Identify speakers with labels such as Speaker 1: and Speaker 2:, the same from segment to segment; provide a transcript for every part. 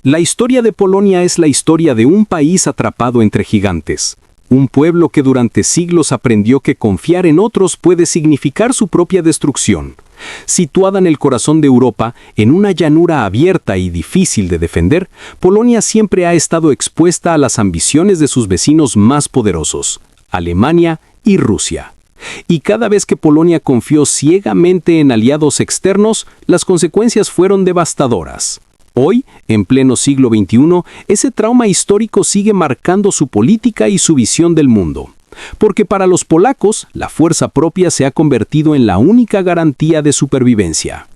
Speaker 1: La historia de Polonia es la historia de un país atrapado entre gigantes. Un pueblo que durante siglos aprendió que confiar en otros puede significar su propia destrucción. Situada en el corazón de Europa, en una llanura abierta y difícil de defender, Polonia siempre ha estado expuesta a las ambiciones de sus vecinos más poderosos, Alemania y Rusia. Y cada vez que Polonia confió ciegamente en aliados externos, las consecuencias fueron devastadoras. Hoy, en pleno siglo XXI, ese trauma histórico sigue marcando su política y su visión del mundo. Porque para los polacos, la fuerza propia se ha convertido en la única garantía de supervivencia.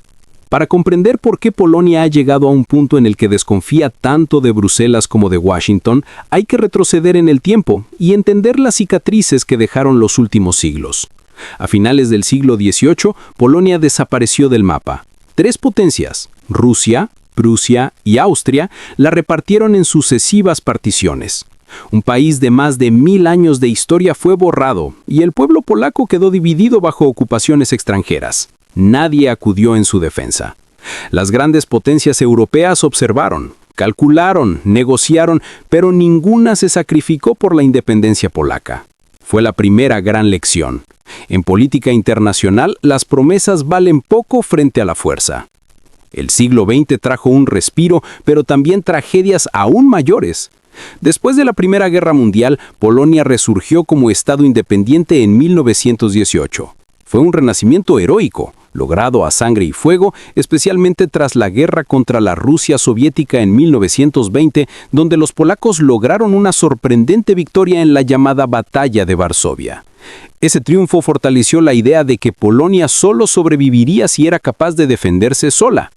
Speaker 1: Para comprender por qué Polonia ha llegado a un punto en el que desconfía tanto de Bruselas como de Washington, hay que retroceder en el tiempo y entender las cicatrices que dejaron los últimos siglos. A finales del siglo XVIII, Polonia desapareció del mapa. Tres potencias, Rusia, Prusia y Austria, la repartieron en sucesivas particiones. Un país de más de 1000 años de historia fue borrado y el pueblo polaco quedó dividido bajo ocupaciones extranjeras. Nadie acudió en su defensa. Las grandes potencias europeas observaron, calcularon, negociaron, pero ninguna se sacrificó por la independencia polaca. Fue la primera gran lección. En política internacional, las promesas valen poco frente a la fuerza. El siglo XX trajo un respiro, pero también tragedias aún mayores. Después de la Primera Guerra Mundial, Polonia resurgió como Estado independiente en 1918. Fue un renacimiento heroico, logrado a sangre y fuego, especialmente tras la guerra contra la Rusia soviética en 1920, donde los polacos lograron una sorprendente victoria en la llamada Batalla de Varsovia. Ese triunfo fortaleció la idea de que Polonia solo sobreviviría si era capaz de defenderse sola.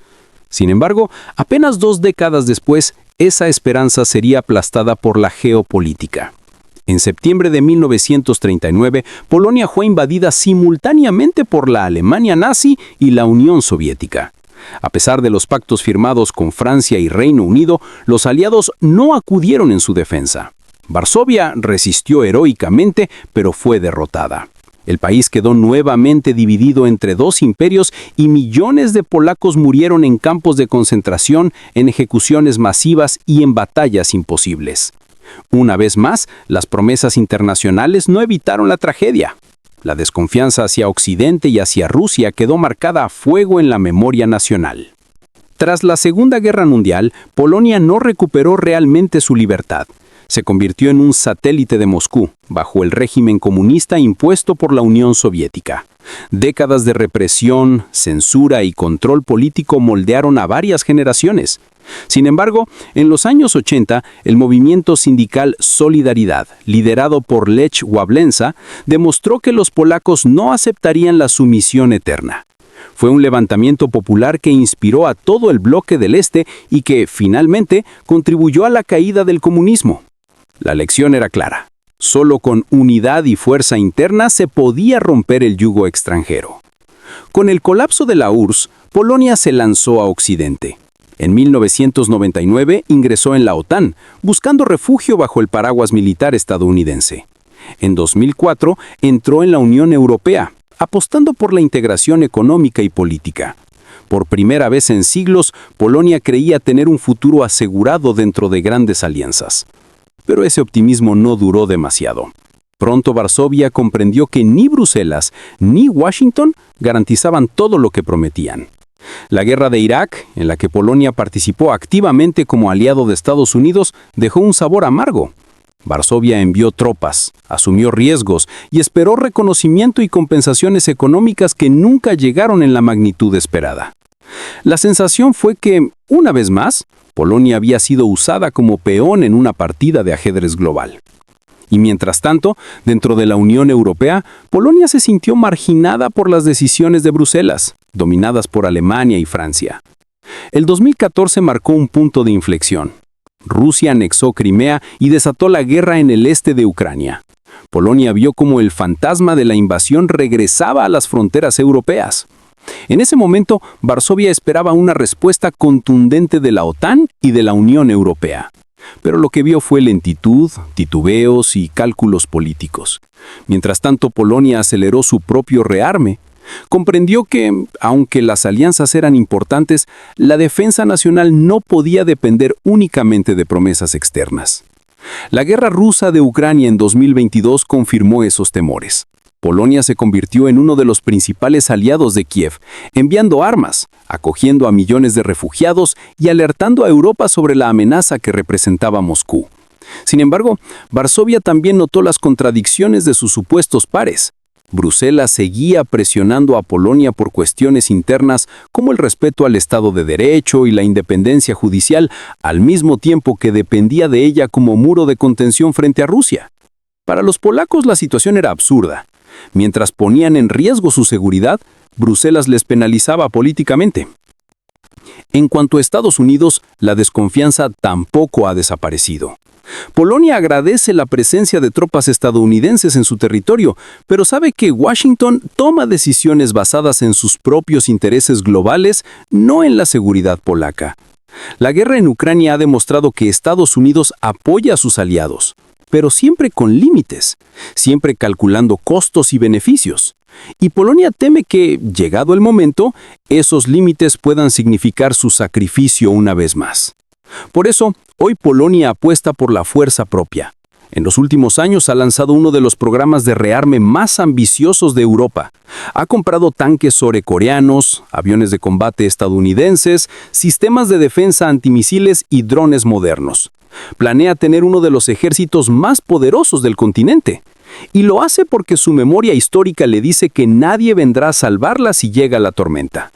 Speaker 1: Sin embargo, apenas 2 décadas después, esa esperanza sería aplastada por la geopolítica. En septiembre de 1939, Polonia fue invadida simultáneamente por la Alemania nazi y la Unión Soviética. A pesar de los pactos firmados con Francia y Reino Unido, los aliados no acudieron en su defensa. Varsovia resistió heroicamente, pero fue derrotada. El país quedó nuevamente dividido entre dos imperios y millones de polacos murieron en campos de concentración, en ejecuciones masivas y en batallas imposibles. Una vez más, las promesas internacionales no evitaron la tragedia. La desconfianza hacia Occidente y hacia Rusia quedó marcada a fuego en la memoria nacional. Tras la Segunda Guerra Mundial, Polonia no recuperó realmente su libertad. Se convirtió en un satélite de Moscú, bajo el régimen comunista impuesto por la Unión Soviética. Décadas de represión, censura y control político moldearon a varias generaciones. Sin embargo, en los años 80, el movimiento sindical Solidaridad, liderado por Lech Wałęsa, demostró que los polacos no aceptarían la sumisión eterna. Fue un levantamiento popular que inspiró a todo el bloque del Este y que, finalmente, contribuyó a la caída del comunismo. La lección era clara. Solo con unidad y fuerza interna se podía romper el yugo extranjero. Con el colapso de la URSS, Polonia se lanzó a Occidente. En 1999 ingresó en la OTAN, buscando refugio bajo el paraguas militar estadounidense. En 2004 entró en la Unión Europea, apostando por la integración económica y política. Por primera vez en siglos, Polonia creía tener un futuro asegurado dentro de grandes alianzas. Pero ese optimismo no duró demasiado. Pronto Varsovia comprendió que ni Bruselas ni Washington garantizaban todo lo que prometían. La guerra de Irak, en la que Polonia participó activamente como aliado de Estados Unidos, dejó un sabor amargo. Varsovia envió tropas, asumió riesgos y esperó reconocimiento y compensaciones económicas que nunca llegaron en la magnitud esperada. La sensación fue que, una vez más, Polonia había sido usada como peón en una partida de ajedrez global. Y mientras tanto, dentro de la Unión Europea, Polonia se sintió marginada por las decisiones de Bruselas, dominadas por Alemania y Francia. El 2014 marcó un punto de inflexión. Rusia anexó Crimea y desató la guerra en el este de Ucrania. Polonia vio cómo el fantasma de la invasión regresaba a las fronteras europeas. En ese momento, Varsovia esperaba una respuesta contundente de la OTAN y de la Unión Europea. Pero lo que vio fue lentitud, titubeos y cálculos políticos. Mientras tanto, Polonia aceleró su propio rearme. Comprendió que, aunque las alianzas eran importantes, la defensa nacional no podía depender únicamente de promesas externas. La guerra rusa de Ucrania en 2022 confirmó esos temores. Polonia se convirtió en uno de los principales aliados de Kiev, enviando armas, acogiendo a millones de refugiados y alertando a Europa sobre la amenaza que representaba Moscú. Sin embargo, Varsovia también notó las contradicciones de sus supuestos pares. Bruselas seguía presionando a Polonia por cuestiones internas como el respeto al Estado de Derecho y la independencia judicial, al mismo tiempo que dependía de ella como muro de contención frente a Rusia. Para los polacos la situación era absurda. Mientras ponían en riesgo su seguridad, Bruselas les penalizaba políticamente. En cuanto a Estados Unidos, la desconfianza tampoco ha desaparecido. Polonia agradece la presencia de tropas estadounidenses en su territorio, pero sabe que Washington toma decisiones basadas en sus propios intereses globales, no en la seguridad polaca. La guerra en Ucrania ha demostrado que Estados Unidos apoya a sus aliados, pero siempre con límites, siempre calculando costos y beneficios. Y Polonia teme que, llegado el momento, esos límites puedan significar su sacrificio una vez más. Por eso, hoy Polonia apuesta por la fuerza propia. En los últimos años ha lanzado uno de los programas de rearme más ambiciosos de Europa. Ha comprado tanques coreanos, aviones de combate estadounidenses, sistemas de defensa antimisiles y drones modernos. Planea tener uno de los ejércitos más poderosos del continente. Y lo hace porque su memoria histórica le dice que nadie vendrá a salvarla si llega la tormenta.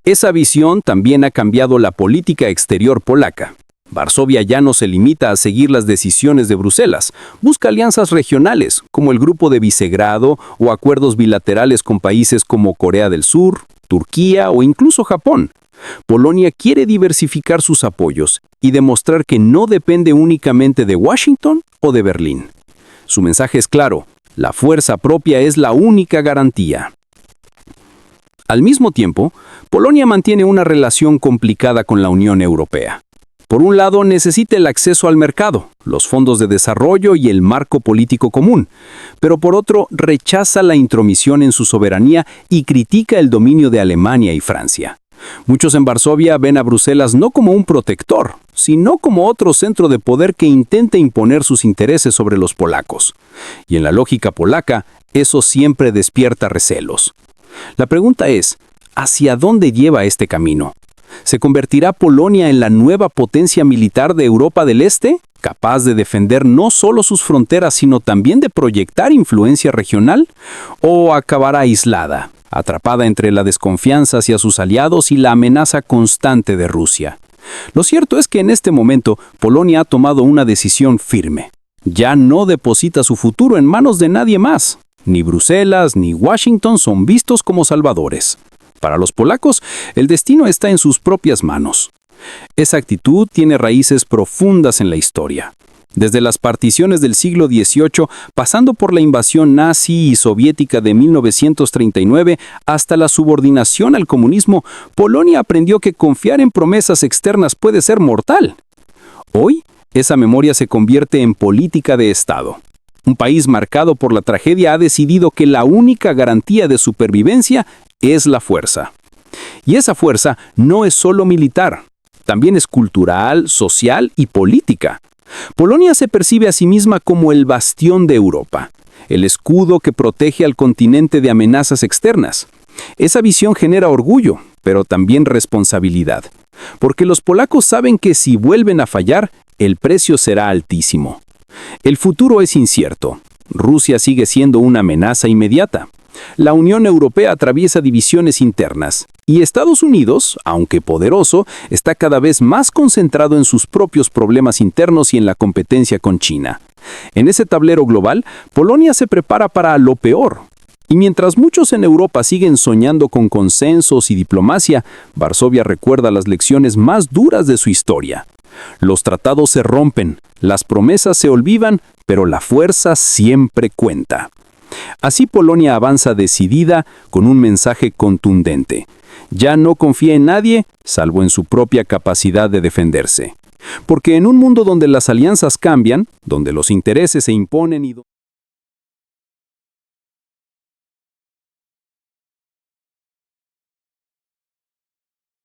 Speaker 1: Esa visión también ha cambiado la política exterior polaca. Varsovia ya no se limita a seguir las decisiones de Bruselas, busca alianzas regionales, como el Grupo de Visegrado o acuerdos bilaterales con países como Corea del Sur, Turquía o incluso Japón. Polonia quiere diversificar sus apoyos y demostrar que no depende únicamente de Washington o de Berlín. Su mensaje es claro: la fuerza propia es la única garantía. Al mismo tiempo, Polonia mantiene una relación complicada con la Unión Europea. Por un lado, necesita el acceso al mercado, los fondos de desarrollo y el marco político común, pero por otro, rechaza la intromisión en su soberanía y critica el dominio de Alemania y Francia. Muchos en Varsovia ven a Bruselas no como un protector, sino como otro centro de poder que intenta imponer sus intereses sobre los polacos. Y en la lógica polaca, eso siempre despierta recelos. La pregunta es, ¿hacia dónde lleva este camino? ¿Se convertirá Polonia en la nueva potencia militar de Europa del Este, capaz de defender no solo sus fronteras, sino también de proyectar influencia regional? ¿O acabará aislada, atrapada entre la desconfianza hacia sus aliados y la amenaza constante de Rusia? Lo cierto es que en este momento Polonia ha tomado una decisión firme. Ya no deposita su futuro en manos de nadie más. Ni Bruselas ni Washington son vistos como salvadores. Para los polacos, el destino está en sus propias manos. Esa actitud tiene raíces profundas en la historia. Desde las particiones del siglo XVIII, pasando por la invasión nazi y soviética de 1939 hasta la subordinación al comunismo, Polonia aprendió que confiar en promesas externas puede ser mortal. Hoy, esa memoria se convierte en política de Estado. Un país marcado por la tragedia ha decidido que la única garantía de supervivencia es la fuerza. Y esa fuerza no es solo militar, también es cultural, social y política. Polonia se percibe a sí misma como el bastión de Europa, el escudo que protege al continente de amenazas externas. Esa visión genera orgullo, pero también responsabilidad, porque los polacos saben que si vuelven a fallar, el precio será altísimo. El futuro es incierto. Rusia sigue siendo una amenaza inmediata. La Unión Europea atraviesa divisiones internas y Estados Unidos, aunque poderoso, está cada vez más concentrado en sus propios problemas internos y en la competencia con China. En ese tablero global, Polonia se prepara para lo peor. Y mientras muchos en Europa siguen soñando con consensos y diplomacia, Varsovia recuerda las lecciones más duras de su historia. Los tratados se rompen, las promesas se olvidan, pero la fuerza siempre cuenta. Así Polonia avanza decidida con un mensaje contundente. Ya no confía en nadie, salvo en su propia capacidad de defenderse. Porque en un mundo donde las alianzas cambian, donde los intereses se imponen y